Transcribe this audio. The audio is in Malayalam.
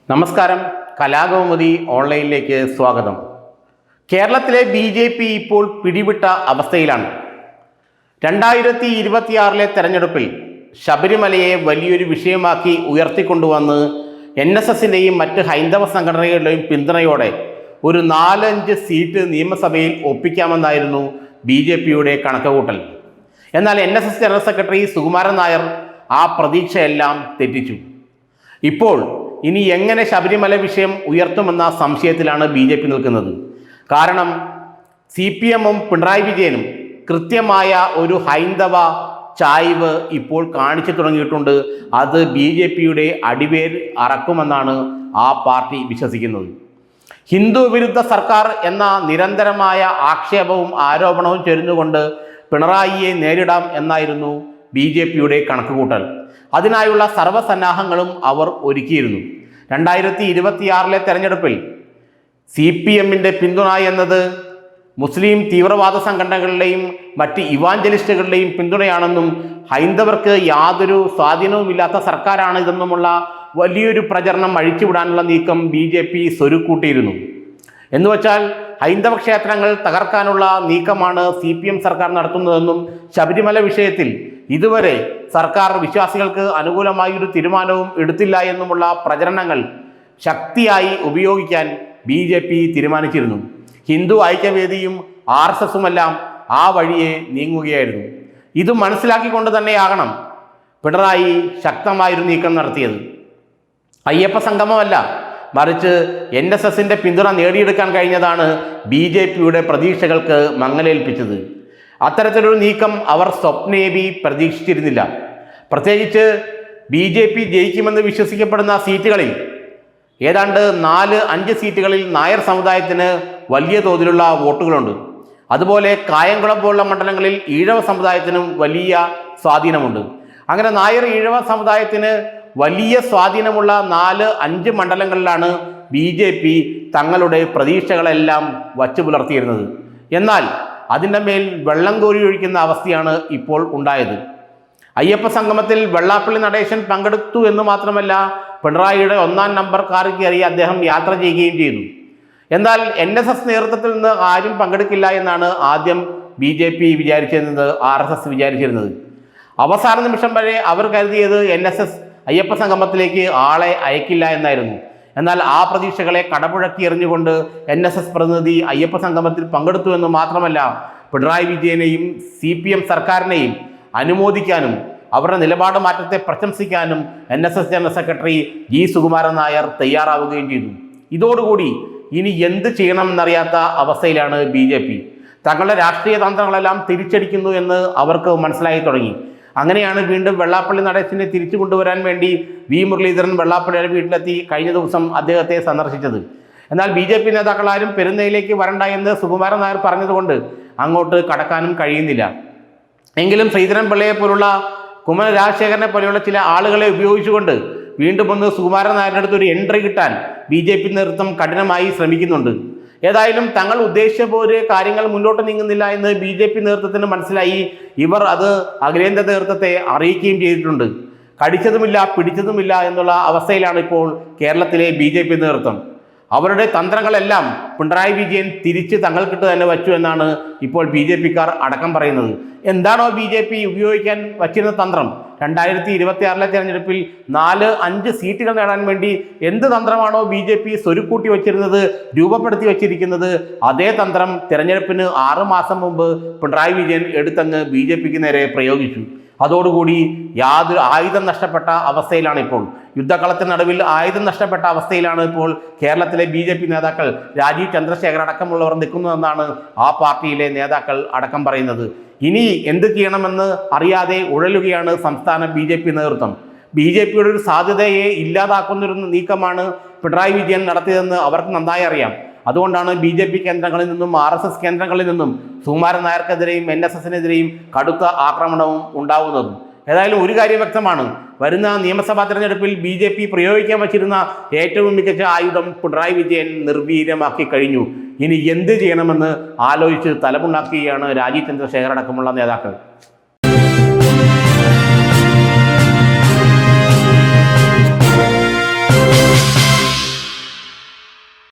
നമസ്കാരം, കലാകൗമുദി ഓൺലൈനിലേക്ക് സ്വാഗതം. കേരളത്തിലെ BJP ഇപ്പോൾ പിടിവിട്ട അവസ്ഥയിലാണ്. 2026 തെരഞ്ഞെടുപ്പിൽ ശബരിമലയെ വലിയൊരു വിഷയമാക്കി ഉയർത്തിക്കൊണ്ടുവന്ന് NSSന്റെയും മറ്റ് ഹൈന്ദവ സംഘടനകളുടെയും പിന്തുണയോടെ ഒരു 4-5 സീറ്റ് നിയമസഭയിൽ ഒപ്പിക്കാമെന്നായിരുന്നു BJPയുടെ കണക്കുകൂട്ടൽ. എന്നാൽ NSS general secretary Sukumaran Nair ആ പ്രതീക്ഷയെല്ലാം തെറ്റിച്ചു. ഇപ്പോൾ ഇനി എങ്ങനെ ശബരിമല വിഷയം ഉയർത്തുമെന്ന സംശയത്തിലാണ് BJP നിൽക്കുന്നത്. കാരണം CPM-ഉം പിണറായി വിജയനും കൃത്യമായ ഒരു ഹൈന്ദവ ചായ്വ് ഇപ്പോൾ കാണിച്ചു തുടങ്ങിയിട്ടുണ്ട്. അത് BJPയുടെ അടിവേർ അറക്കുമെന്നാണ് ആ പാർട്ടി വിശ്വസിക്കുന്നത്. ഹിന്ദു വിരുദ്ധ സർക്കാർ എന്ന നിരന്തരമായ ആക്ഷേപവും ആരോപണവും ചൊരിഞ്ഞുകൊണ്ട് പിണറായിയെ നേരിടാം എന്നായിരുന്നു BJPയുടെ കണക്കുകൂട്ടൽ. അതിനായുള്ള സർവ്വസന്നാഹങ്ങളും അവർ ഒരുക്കിയിരുന്നു. 2026 തെരഞ്ഞെടുപ്പിൽ CPM-ന്റെ പിന്തുണ എന്നത് മുസ്ലിം തീവ്രവാദ സംഘടനകളുടെയും മറ്റ് ഇവാഞ്ചലിസ്റ്റുകളുടെയും പിന്തുണയാണെന്നും ഹൈന്ദവർക്ക് യാതൊരു സ്വാധീനവുമില്ലാത്ത സർക്കാരാണ് ഇതെന്നുമുള്ള വലിയൊരു പ്രചരണം അഴിച്ചുവിടാനുള്ള നീക്കം BJP സ്വരുക്കൂട്ടിയിരുന്നു. എന്നുവെച്ചാൽ ഹൈന്ദവ ക്ഷേത്രങ്ങൾ തകർക്കാനുള്ള നീക്കമാണ് CPM സർക്കാർ നടത്തുന്നതെന്നും ശബരിമല വിഷയത്തിൽ ഇതുവരെ സർക്കാർ വിശ്വാസികൾക്ക് അനുകൂലമായൊരു തീരുമാനവും എടുത്തില്ല എന്നുമുള്ള പ്രചരണങ്ങൾ ശക്തിയായി ഉപയോഗിക്കാൻ BJP തീരുമാനിച്ചിരുന്നു. ഹിന്ദു ഐക്യവേദിയും RSSുമെല്ലാം ആ വഴിയെ നീങ്ങുകയായിരുന്നു. ഇത് മനസ്സിലാക്കിക്കൊണ്ട് തന്നെയാകണം പിണറായി ശക്തമായൊരു നീക്കം നടത്തിയത്. അയ്യപ്പ സംഗമമല്ല, മറിച്ച് NSSന്റെ പിന്തുണ നേടിയെടുക്കാൻ കഴിഞ്ഞതാണ് BJPയുടെ പ്രതീക്ഷകൾക്ക് മങ്ങലേൽപ്പിച്ചത്. അത്തരത്തിലൊരു നീക്കം അവർ സ്വപ്നേബി പ്രതീക്ഷിച്ചിരുന്നില്ല. പ്രത്യേകിച്ച് BJP ജയിക്കുമെന്ന് വിശ്വസിക്കപ്പെടുന്ന സീറ്റുകളിൽ ഏതാണ്ട് 4-5 സീറ്റുകളിൽ നായർ സമുദായത്തിന് വലിയ തോതിലുള്ള വോട്ടുകളുണ്ട്. അതുപോലെ കായംകുളം പോലുള്ള മണ്ഡലങ്ങളിൽ ഈഴവ സമുദായത്തിനും വലിയ സ്വാധീനമുണ്ട്. അങ്ങനെ നായർ ഈഴവ സമുദായത്തിന് വലിയ സ്വാധീനമുള്ള 4-5 മണ്ഡലങ്ങളിലാണ് BJP തങ്ങളുടെ പ്രതീക്ഷകളെല്ലാം വച്ചു പുലർത്തിയിരുന്നത്. എന്നാൽ അതിൻ്റെ മേൽ വെള്ളം കോരി ഒഴിക്കുന്ന അവസ്ഥയാണ് ഇപ്പോൾ ഉണ്ടായത്. അയ്യപ്പ സംഗമത്തിൽ വെള്ളാപ്പള്ളി നടേശൻ പങ്കെടുത്തു എന്ന് മാത്രമല്ല, പിണറായിയുടെ 1-ാം നമ്പർ കാറിൽ കയറി അദ്ദേഹം യാത്ര ചെയ്യുകയും ചെയ്തു. എന്നാൽ NSS നേതൃത്വത്തിൽ നിന്ന് ആരും പങ്കെടുക്കില്ല എന്നാണ് ആദ്യം BJP വിചാരിച്ചിരുന്നത്, RSS വിചാരിച്ചിരുന്നത്. അവസാന നിമിഷം വരെ അവർ കരുതിയത് NSS അയ്യപ്പ സംഗമത്തിലേക്ക് ആളെ അയക്കില്ല എന്നായിരുന്നു. എന്നാൽ ആ പ്രതീക്ഷകളെ കടപുഴക്കി എറിഞ്ഞുകൊണ്ട് NSS പ്രതിനിധി അയ്യപ്പ സംഗമത്തിൽ പങ്കെടുത്തു എന്ന് മാത്രമല്ല, പിണറായി വിജയനെയും CPM സർക്കാരിനെയും അനുമോദിക്കാനും അവരുടെ നിലപാട് മാറ്റത്തെ പ്രശംസിക്കാനും NSS general secretary G. Sukumaran Nair തയ്യാറാവുകയും ചെയ്തു. ഇതോടുകൂടി ഇനി എന്ത് ചെയ്യണമെന്നറിയാത്ത അവസ്ഥയിലാണ് BJP. തങ്ങളുടെ രാഷ്ട്രീയ തന്ത്രങ്ങളെല്ലാം തിരിച്ചടിക്കുന്നു എന്ന് അവർക്ക് മനസ്സിലായി തുടങ്ങി. അങ്ങനെയാണ് വീണ്ടും വെള്ളാപ്പള്ളി നടേശനെ തിരിച്ചു കൊണ്ടുവരാൻ വേണ്ടി V. മുരളീധരൻ വെള്ളാപ്പള്ളിയുടെ വീട്ടിലെത്തി കഴിഞ്ഞ ദിവസം അദ്ദേഹത്തെ സന്ദർശിച്ചത്. എന്നാൽ BJP നേതാക്കളാരും പെരുന്നയിലേക്ക് വരണ്ട എന്ന് സുകുമാരൻ നായർ പറഞ്ഞതുകൊണ്ട് അങ്ങോട്ട് കടക്കാനും കഴിയുന്നില്ല. എങ്കിലും ശ്രീധരൻപിള്ളയെ പോലുള്ള കുമ്മനം രാജശേഖരനെ പോലെയുള്ള ചില ആളുകളെ ഉപയോഗിച്ചുകൊണ്ട് വീണ്ടും ഒന്ന് സുകുമാരൻ നായരുടെ അടുത്ത് ഒരു എൻട്രി കിട്ടാൻ BJP നേതൃത്വം കഠിനമായി ശ്രമിക്കുന്നുണ്ട്. ഏതായാലും തങ്ങൾ ഉദ്ദേശിച്ച പോലെ കാര്യങ്ങൾ മുന്നോട്ട് നീങ്ങുന്നില്ല എന്ന് BJP നേതൃത്വത്തിന് മനസ്സിലായി. ഇവർ അത് അഖിലേന്ത്യാ നേതൃത്വത്തെ അറിയിക്കുകയും ചെയ്തിട്ടുണ്ട്. കടിച്ചതുമില്ല പിടിച്ചതുമില്ല എന്നുള്ള അവസ്ഥയിലാണ് ഇപ്പോൾ കേരളത്തിലെ BJP നേതൃത്വം. അവരുടെ തന്ത്രങ്ങളെല്ലാം പിണറായി വിജയൻ തിരിച്ച് തങ്ങൾക്കിട്ട് തന്നെ വച്ചു എന്നാണ് ഇപ്പോൾ BJPക്കാർ അടക്കം പറയുന്നത്. എന്താണോ BJP ഉപയോഗിക്കാൻ വച്ചിരുന്ന തന്ത്രം, 2026 തെരഞ്ഞെടുപ്പിൽ 4-5 സീറ്റുകൾ നേടാൻ വേണ്ടി എന്ത് തന്ത്രമാണോ BJP സ്വരുക്കൂട്ടി വച്ചിരുന്നത്, രൂപപ്പെടുത്തി വച്ചിരിക്കുന്നത്, അതേ തന്ത്രം തെരഞ്ഞെടുപ്പിന് 6 മാസം മുമ്പ് പിണറായി വിജയൻ എടുത്തങ്ങ് BJPക്ക് നേരെ പ്രയോഗിച്ചു. അതോടുകൂടി യാതൊരു ആയുധം നഷ്ടപ്പെട്ട അവസ്ഥയിലാണ് ഇപ്പോൾ. യുദ്ധക്കളത്തിന് നടുവിൽ ആയുധം നഷ്ടപ്പെട്ട അവസ്ഥയിലാണ് ഇപ്പോൾ കേരളത്തിലെ BJP നേതാക്കൾ. രാജീവ് ചന്ദ്രശേഖർ അടക്കമുള്ളവർ നിൽക്കുന്നതെന്നാണ് ആ പാർട്ടിയിലെ നേതാക്കൾ അടക്കം പറയുന്നത്. ഇനി എന്ത് ചെയ്യണമെന്ന് അറിയാതെ ഉഴലുകയാണ് സംസ്ഥാന BJP നേതൃത്വം. BJPയുടെ ഒരു സാധ്യതയെ ഇല്ലാതാക്കുന്നൊരു നീക്കമാണ് പിണറായി വിജയൻ നടത്തിയതെന്ന് അവർക്ക് നന്നായി അറിയാം. അതുകൊണ്ടാണ് BJP കേന്ദ്രങ്ങളിൽ നിന്നും RSS കേന്ദ്രങ്ങളിൽ നിന്നും സുകുമാരൻ നായർക്കെതിരെയും NSSനെതിരെയും കടുത്ത ആക്രമണവും ഉണ്ടാവുന്നതും. ഏതായാലും ഒരു കാര്യം വ്യക്തമാണ്, വരുന്ന നിയമസഭാ തെരഞ്ഞെടുപ്പിൽ BJP പ്രയോഗിക്കാൻ വച്ചിരുന്ന ഏറ്റവും മികച്ച ആയുധം പിണറായി വിജയൻ നിർവീര്യമാക്കി കഴിഞ്ഞു. ഇനി എന്ത് ചെയ്യണമെന്ന് ആലോചിച്ച് തലമുണ്ടാക്കുകയാണ് രാജീവ് ചന്ദ്രശേഖർ അടക്കമുള്ള നേതാക്കൾ.